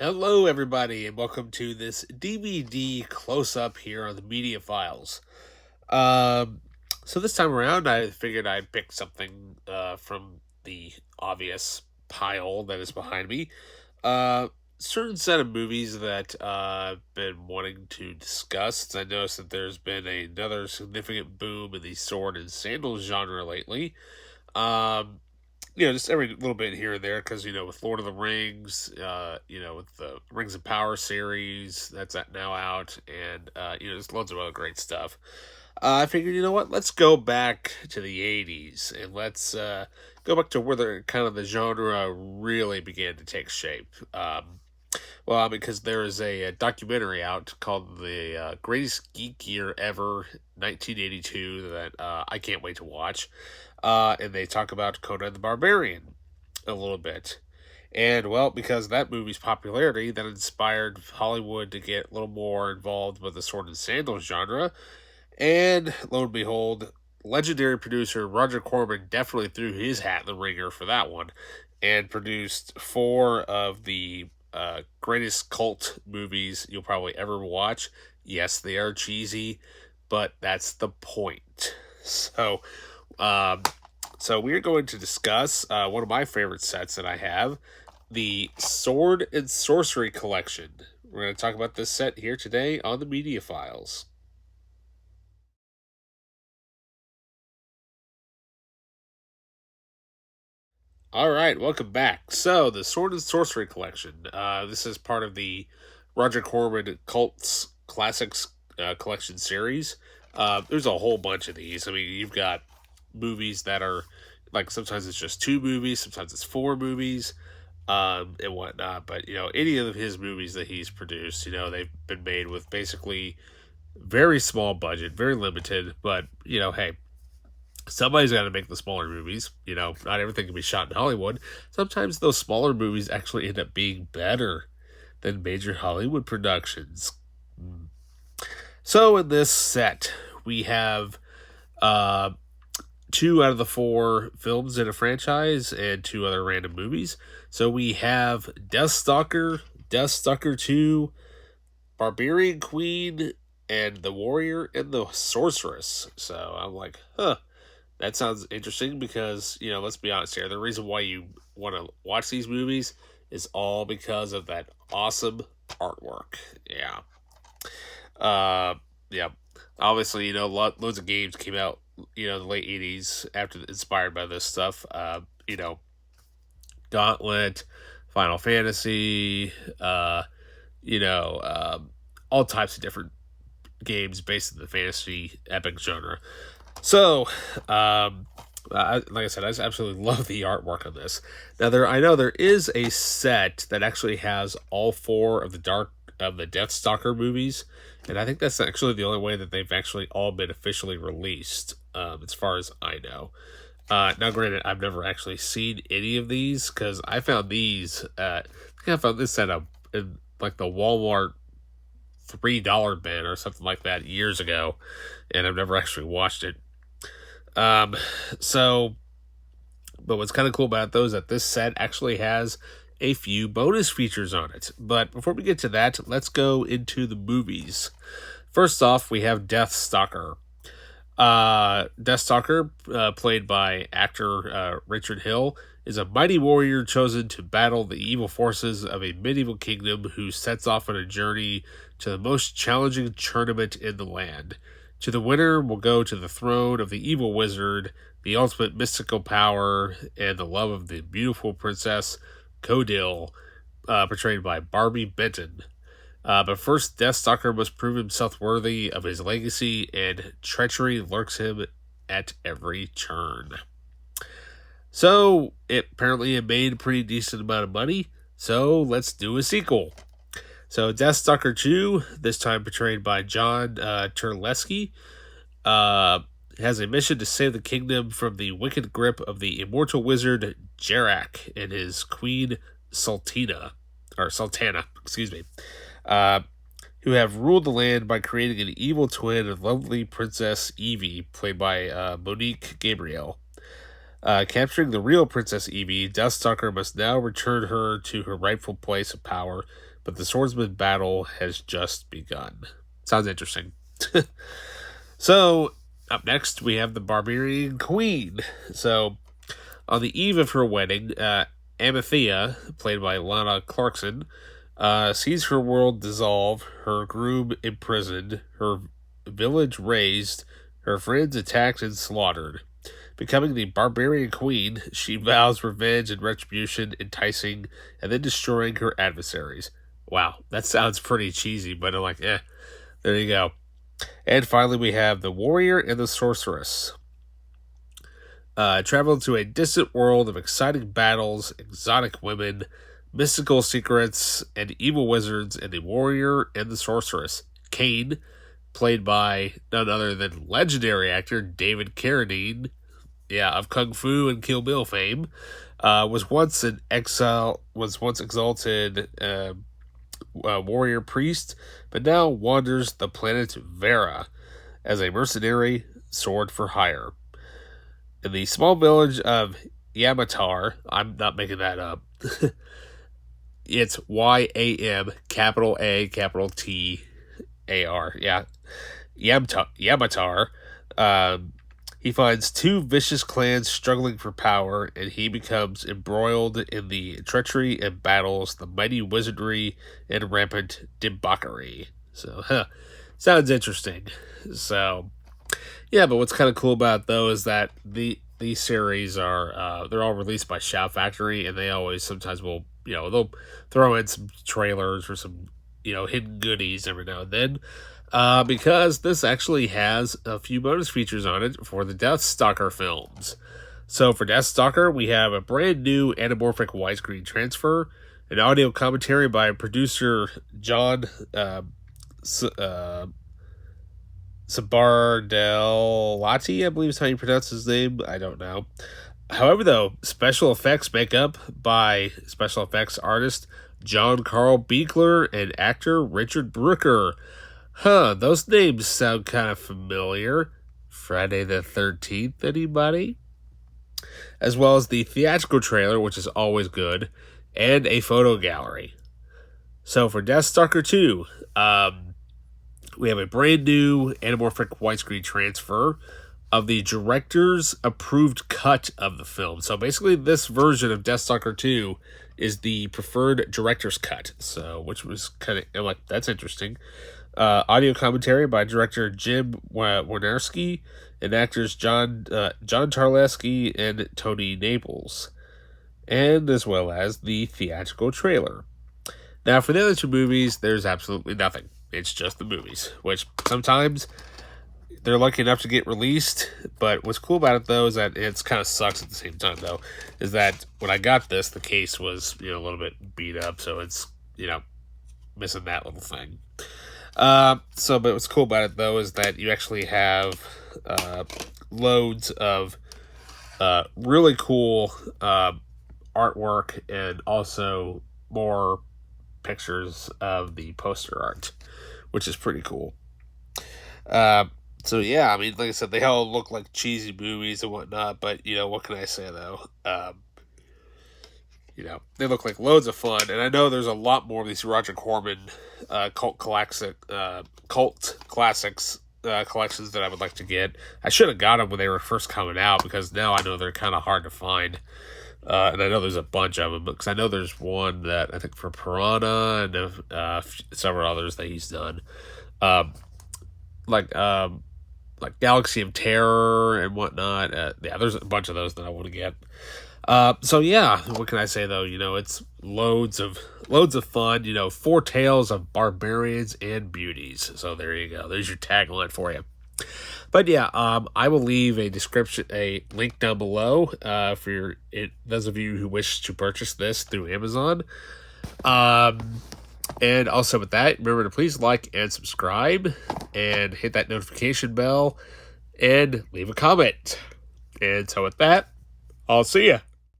Hello, everybody, and welcome to this DVD close-up here on the Media Files. Um, so this time around, I figured I'd pick something from the obvious pile that is behind me. Uh, Certain set of movies that I've been wanting to discuss. I noticed that there's been another significant boom in the sword and sandals genre lately. Um, just every little bit here and there because with Lord of the Rings, with the Rings of Power series now out, and there's loads of other great stuff. I figured, what? Let's go back to the '80s and let's go back to where the genre really began to take shape. Because there is a documentary out called "The Greatest Geek Year Ever, 1982" that I can't wait to watch. And they talk about Conan the Barbarian a little bit. And, well, because of that movie's popularity, that inspired Hollywood to get a little more involved with the sword and sandals genre. And, lo and behold, legendary producer Roger Corman definitely threw his hat in the ringer for that one and produced four of the greatest cult movies you'll probably ever watch. Yes, they are cheesy, but that's the point. Um, so we're going to discuss one of my favorite sets that I have, the Sword and Sorcery Collection. We're going to talk about this set here today on the Media Files. All right, welcome back. So, the Sword and Sorcery Collection. This is part of the Roger Corman Cults Classics Collection series. There's a whole bunch of these. I mean, you've got movies that are like sometimes it's just two movies, sometimes it's four movies, and whatnot. But any of his movies that he's produced, they've been made with basically very small budget, very limited. But hey, somebody's got to make the smaller movies. Not everything can be shot in Hollywood. Sometimes those smaller movies actually end up being better than major Hollywood productions. So in this set, we have uh, two out of the four films in a franchise and two other random movies. So we have Deathstalker, Deathstalker 2, Barbarian Queen, and The Warrior and the Sorceress. So I'm like, that sounds interesting because, let's be honest here. The reason why you want to watch these movies is all because of that awesome artwork. Yeah. Yeah. Obviously, loads of games came out, the late 80s inspired by this stuff. Gauntlet, Final Fantasy, all types of different games based in the fantasy epic genre. So, like I said, I just absolutely love the artwork on this. Now, I know there is a set that actually has all four of the Deathstalker movies, and I think that's actually the only way that they've actually all been officially released, as far as I know. Now, granted, I've never actually seen any of these because I found these. I think I found this set up in like the Walmart $3 bin or something like that years ago, and I've never actually watched it. Um, so, but what's kind of cool about those is that this set actually has a few bonus features on it. But before we get to that, let's go into the movies. First off, we have Deathstalker. Deathstalker, played by actor Richard Hill, is a mighty warrior chosen to battle the evil forces of a medieval kingdom who sets off on a journey to the most challenging tournament in the land. To the winner will go to the throne of the evil wizard, the ultimate mystical power, and the love of the beautiful princess Codil, portrayed by Barbie Benton. But first, Deathstalker must prove himself worthy of his legacy, and treachery lurks him at every turn. So, it made a pretty decent amount of money, so let's do a sequel. So, Deathstalker 2, this time portrayed by John Terlesky, has a mission to save the kingdom from the wicked grip of the immortal wizard Jarak and his queen Sultana, excuse me, who have ruled the land by creating an evil twin of lovely Princess Evie, played by Monique Gabriel. Capturing the real Princess Evie, Deathstalker must now return her to her rightful place of power, but the swordsman battle has just begun. Sounds interesting. So, up next, we have the Barbarian Queen. So, on the eve of her wedding, Amathea, played by Lana Clarkson, sees her world dissolve, her groom imprisoned, her village razed, her friends attacked and slaughtered. Becoming the Barbarian Queen, she vows revenge and retribution, enticing and then destroying her adversaries. Wow, that sounds pretty cheesy, but I'm like, there you go. And finally, we have the Warrior and the Sorceress. Travel to a distant world of exciting battles, exotic women, mystical secrets, and evil wizards, and the Warrior and the Sorceress. Kane, played by none other than legendary actor David Carradine, of Kung Fu and Kill Bill fame, was once exalted warrior priest, but now wanders the planet Vera as a mercenary sword for hire. In the small village of Yamatar, I'm not making that up. It's YAM, capital A, capital TAR. Yeah, Yamatar. He finds two vicious clans struggling for power, and he becomes embroiled in the treachery and battles, the mighty wizardry, and rampant debauchery. So, sounds interesting. So, yeah, but what's kind of cool about it, though, is that these series are, they're all released by Shout Factory, and they always sometimes will, they'll throw in some trailers or some, hidden goodies every now and then. Because this actually has a few bonus features on it for the Deathstalker films. So for Deathstalker, we have a brand new anamorphic widescreen transfer, an audio commentary by producer John Sabardellati, I believe is how you pronounce his name. I don't know. However, though, special effects makeup by special effects artist John Carl Beekler and actor Richard Brooker. Those names sound kind of familiar. Friday the 13th, anybody? As well as the theatrical trailer, which is always good, and a photo gallery. So for Deathstalker 2, we have a brand new anamorphic widescreen transfer of the director's approved cut of the film. So basically, this version of Deathstalker 2 is the preferred director's cut. So, which was kind of like, that's interesting. Audio commentary by director Jim Wynorski and actors John Tarleski and Tony Naples, and as well as the theatrical trailer. Now, for the other two movies, there's absolutely nothing. It's just the movies, which sometimes they're lucky enough to get released. But what's cool about it, though, is that it's kind of sucks at the same time, though, is that when I got this, the case was, a little bit beat up, so it's, missing that little thing. But what's cool about it, though, is that you actually have loads of really cool artwork and also more pictures of the poster art, which is pretty cool. So, yeah, I mean, like I said, they all look like cheesy movies and whatnot, but, what can I say, though? They look like loads of fun, and I know there's a lot more of these Roger Corman cult classics collections that I would like to get. I should have got them when they were first coming out, because now I know they're kind of hard to find. And I know there's a bunch of them, because I know there's one that I think for Piranha and several others that he's done. Like Galaxy of Terror and whatnot. There's a bunch of those that I want to get. So yeah, what can I say though? It's loads of fun. 4 tales of barbarians and beauties. So there you go. There's your tagline for you. But yeah, I will leave a link down below for those of you who wish to purchase this through Amazon. And also with that, remember to please like and subscribe and hit that notification bell and leave a comment. And so with that, I'll see ya.